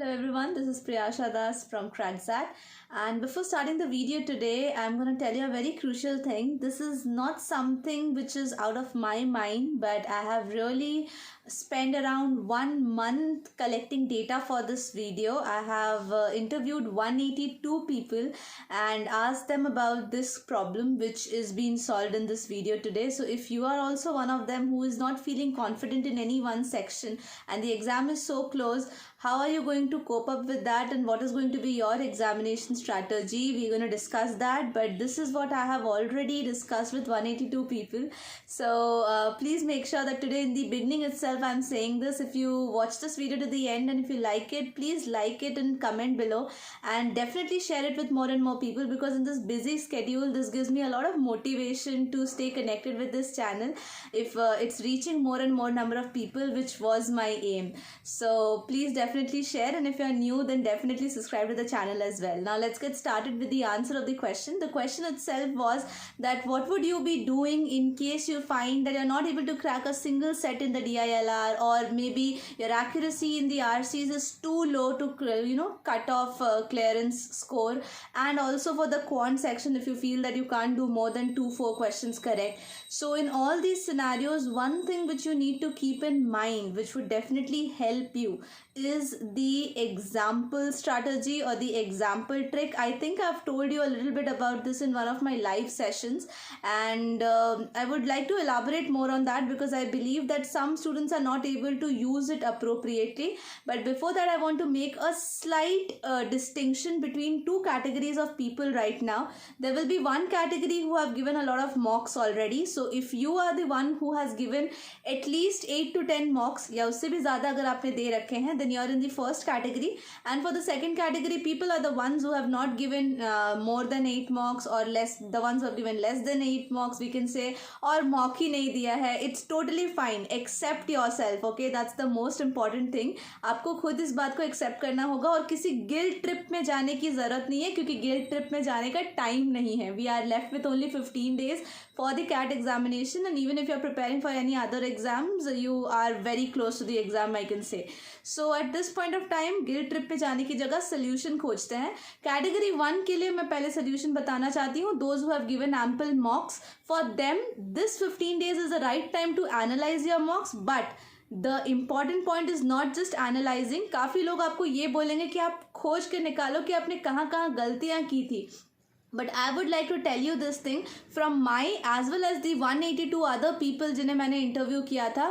Hello everyone, this is Priyasha Das from Crackzat, and before starting the video today, I'm going to tell you a very crucial thing. This is not something which is out of my mind, but I have really spent around 1 month collecting data for this video. I have interviewed 182 people and asked them about this problem which is being solved in this video today. So if you are also one of them who is not feeling confident in any one section and the exam is so close, how are you going to cope up with that and what is going to be your examination strategy? We're going to discuss that, but this is what I have already discussed with 182 people. So please make sure that today in the beginning itself I'm saying this. If you watch this video to the end and if you like it, please like it and comment below, and definitely share it with more and more people, because in this busy schedule this gives me a lot of motivation to stay connected with this channel if it's reaching more and more number of people, which was my aim. So please definitely share, and if you're new then definitely subscribe to the channel as well. Now let's get started with the answer of the question. The question itself was that what would you be doing in case you find that you're not able to crack a single set in the DILR, or maybe your accuracy in the RCs is too low to cut off clearance score, and also for the quant section if you feel that you can't do more than 2-4 questions correct. So in all these scenarios, one thing which you need to keep in mind, which would definitely help you, is the example strategy or the example trick. I think I've told you a little bit about this in one of my live sessions, and I would like to elaborate more on that because I believe that some students are not able to use it appropriately. But before that, I want to make a slight distinction between two categories of people right now. There will be one category who have given a lot of mocks already. So if you are the one who has given at least 8 to 10 mocks या उससे भी ज़्यादा अगर आपने दे रखे हैं, then you are in the first category. And for the second category, people are the ones who have not given more than 8 mocks, or less, the ones who have given less than 8 mocks we can say, और mock ही नहीं दिया है. It's totally fine. Accept yourself, okay? That's the most important thing. आपको खुद इस बात को accept करना होगा, और किसी guilt trip में जाने की ज़रूरत नहीं है, क्योंकि guilt trip में जाने का time नहीं है. We are left with only 15 days for the CAT examination, and even if you are preparing for any other exams, you are very close to the exam, I can say. So at this point of time, guilt trip पे जाने की जगह solution खोजते हैं. Category 1 के लिए मैं पहले solution बताना चाहती हूँ. Those who have given ample mocks, for them this 15 days is the right time to analyze your mocks, but the important point is not just analyzing. काफ़ी लोग आपको ये बोलेंगे कि आप खोज के निकालो कि आपने कहाँ कहाँ गलतियाँ की थी. But I would like to tell you this thing from my as well as the 182 other people जिन्हें मैंने interview किया था.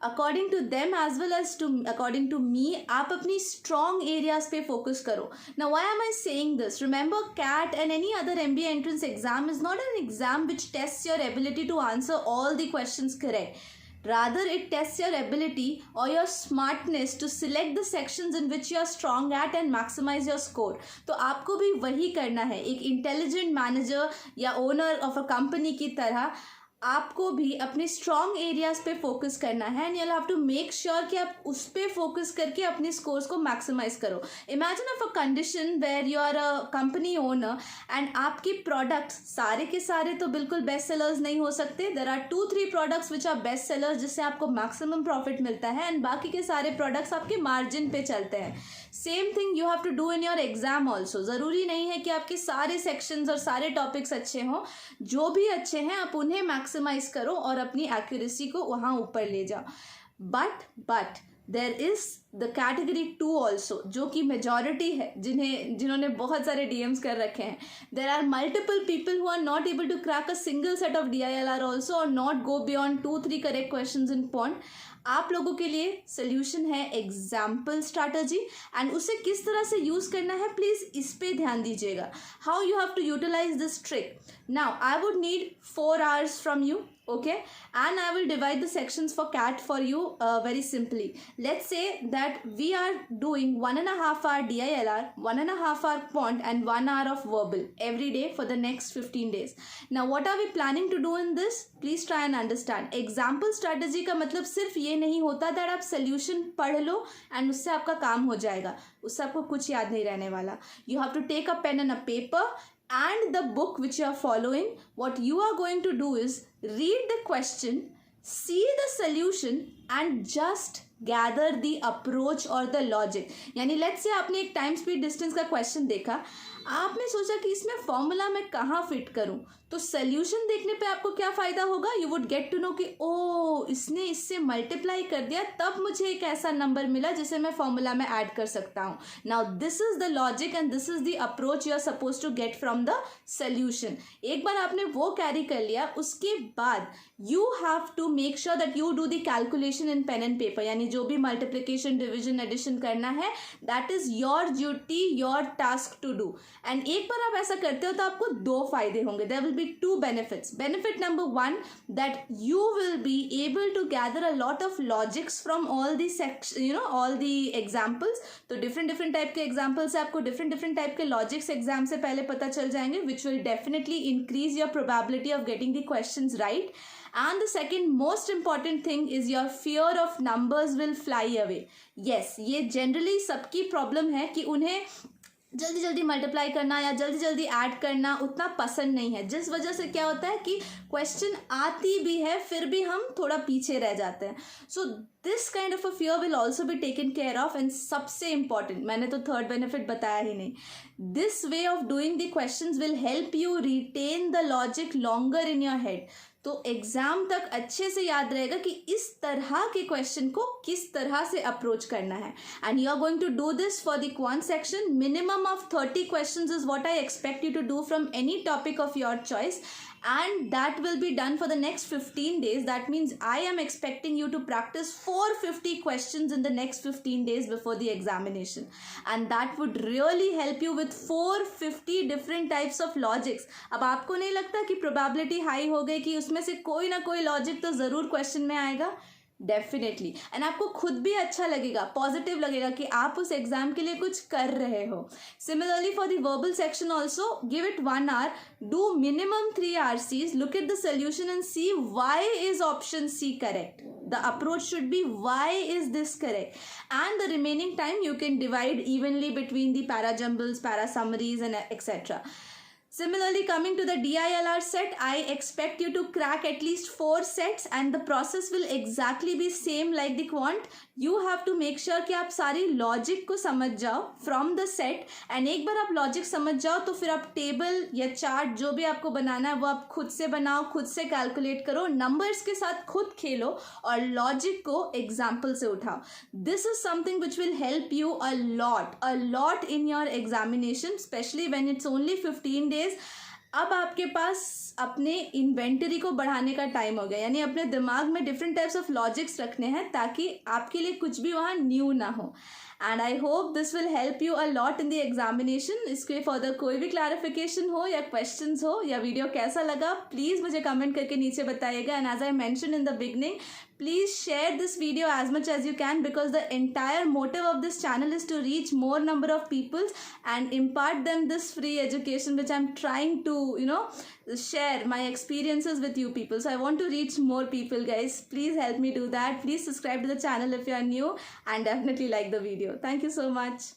According to them as well as according to me, आप अपनी strong areas पे focus करो. Now why am I saying this? Remember, CAT and any other MBA entrance exam is not an exam which tests your ability to answer all the questions correct. Rather, it tests your ability or your smartness to select the sections in which you are strong at and maximize your score. तो आपको भी वही करना है. एक intelligent manager या owner of a company की तरह आपको भी अपने स्ट्रॉन्ग एरियाज पे फोकस करना है, and you'll have to make sure कि आप उस पे फोकस करके अपने स्कोर्स को मैक्सिमाइज करो. Imagine of a condition where you are a company owner and आपके प्रोडक्ट्स सारे के सारे तो बिल्कुल बेस्ट सेलर्स नहीं हो सकते. There are 2-3 products which are best sellers जिससे आपको मैक्सिमम प्रॉफिट मिलता है, एंड बाकी के सारे प्रोडक्ट्स आपके मार्जिन पे चलते हैं. Same thing you have to do in your exam also. ज़रूरी नहीं है कि आपके सारे सेक्शंस और सारे टॉपिक्स अच्छे हों. जो भी अच्छे हैं आप उन्हें मैक्सिमाइज करो और अपनी एक्यूरेसी को वहाँ ऊपर ले जाओ. But there is the category 2 also, जो कि मेजॉरिटी है, जिन्होंने बहुत सारे DMs कर रखे हैं. There are multiple people who are not able to crack a single set of DILR also, और not go beyond 2-3 correct question in point. आप लोगों के लिए सोल्यूशन है एग्जाम्पल स्ट्रैटेजी, एंड उसे किस तरह से यूज़ करना है प्लीज़ इस पे ध्यान दीजिएगा. How you have to utilize this trick. Now I would need 4 hours from you, okay, and I will divide the sections for CAT for you very simply. Let's say that we are doing 1.5 hour DILR, 1.5 hour quant, and 1 hour of verbal every day for the next 15 days. Now what are we planning to do in this? Please try and understand. Example strategy का मतलब सिर्फ ये नहीं होता that आप solution पढ़ लो and उससे आपका काम हो जाएगा. उससे आपको कुछ याद नहीं रहने वाला. You have to take a pen and a paper and the book which you are following. What you are going to do is read the question, see the solution, and just gather the approach और the logic. यानी let's say आपने एक time speed distance का question देखा, आपने सोचा कि इसमें फॉर्मूला मैं कहाँ फिट करूं, तो सोल्यूशन देखने पे आपको क्या फ़ायदा होगा, you would get to know कि ओ इसने इससे मल्टीप्लाई कर दिया तब मुझे एक ऐसा नंबर मिला जिसे मैं फॉर्मूला में ऐड कर सकता हूँ। Now this is the logic and this is the approach you are suppose to get from the solution. एक बार आपने वो कैरी कर लिया, उसके बाद you have to make sure that you do the calculation in pen and paper. यानी जो भी मल्टीप्लिकेशन, डिविजन, एडिशन करना है, that is your duty, your task to do. And एक बार आप ऐसा करते हो तो आपको दो फायदे होंगे, there will be two benefits. Benefit number one, that you will be able to gather a lot of logics from all the all the examples. तो different type के examples से आपको different type के logics exam से पहले पता चल जाएंगे, which will definitely increase your probability of getting the questions right. And the second most important thing is your fear of numbers will fly away. Yes, ये generally सबकी problem है कि उन्हें जल्दी जल्दी मल्टीप्लाई करना या जल्दी जल्दी ऐड करना उतना पसंद नहीं है, जिस वजह से क्या होता है कि क्वेश्चन आती भी है फिर भी हम थोड़ा पीछे रह जाते हैं। So this kind of a fear will also be taken care of. And सबसे इंपॉर्टेंट, मैंने तो थर्ड बेनिफिट बताया ही नहीं, this way of doing the questions will help you retain the logic longer in your head. तो exam तक अच्छे से याद रहेगा कि इस तरह के क्वेश्चन को किस तरह से अप्रोच करना है। And you are going to do this for the quant section. Minimum of 30 questions is what I expect you to do from any topic of your choice, and that will be done for the next 15 days. That means I am expecting you to practice 450 questions in the next 15 days before the examination, and that would really help you with 450 different types of logics. अब आपको नहीं लगता कि probability high हो गई कि उसमें से कोई ना कोई logic तो ज़रूर question में आएगा? डेफिनेटली। एंड आपको खुद भी अच्छा लगेगा, पॉजिटिव लगेगा कि आप उस एग्जाम के लिए कुछ कर रहे हो। Similarly for the verbal section also, give it 1 hour, do minimum 3 RCs, look at the solution and see why is option C correct. The approach should be why is this correct, and the remaining time you can divide evenly between the para jumbles, para summaries and etc. Similarly, coming to the DILR set, I expect you to crack at least 4 sets and the process will exactly be same like the quant. You have to make sure कि आप सारी logic को समझ जाओ from the set, and एक बार आप logic समझ जाओ तो फिर आप table या chart जो भी आपको बनाना है वो आप खुद से बनाओ, खुद से calculate करो, numbers के साथ खुद खेलो और logic को example से उठाओ. This is something which will help you a lot in your examination, especially when it's only 15 days. अब आपके पास अपने इन्वेंटरी को बढ़ाने का टाइम हो गया, यानी अपने दिमाग में डिफरेंट टाइप्स ऑफ लॉजिक्स रखने हैं ताकि आपके लिए कुछ भी वहाँ न्यू ना हो. And I hope this will help you a lot in the examination. इसके फर्दर कोई भी क्लैरिफिकेशन हो या क्वेश्चंस हो या वीडियो कैसा लगा, प्लीज़ मुझे कमेंट करके नीचे बताइएगा. And as I mention in the beginning, please share this video as much as you can, because the entire motive of this channel is to reach more number of people and impart them this free education which I'm trying to share my experiences with you people. So I want to reach more people, guys. Please help me do that. Please subscribe to the channel if you are new and definitely like the video. Thank you so much.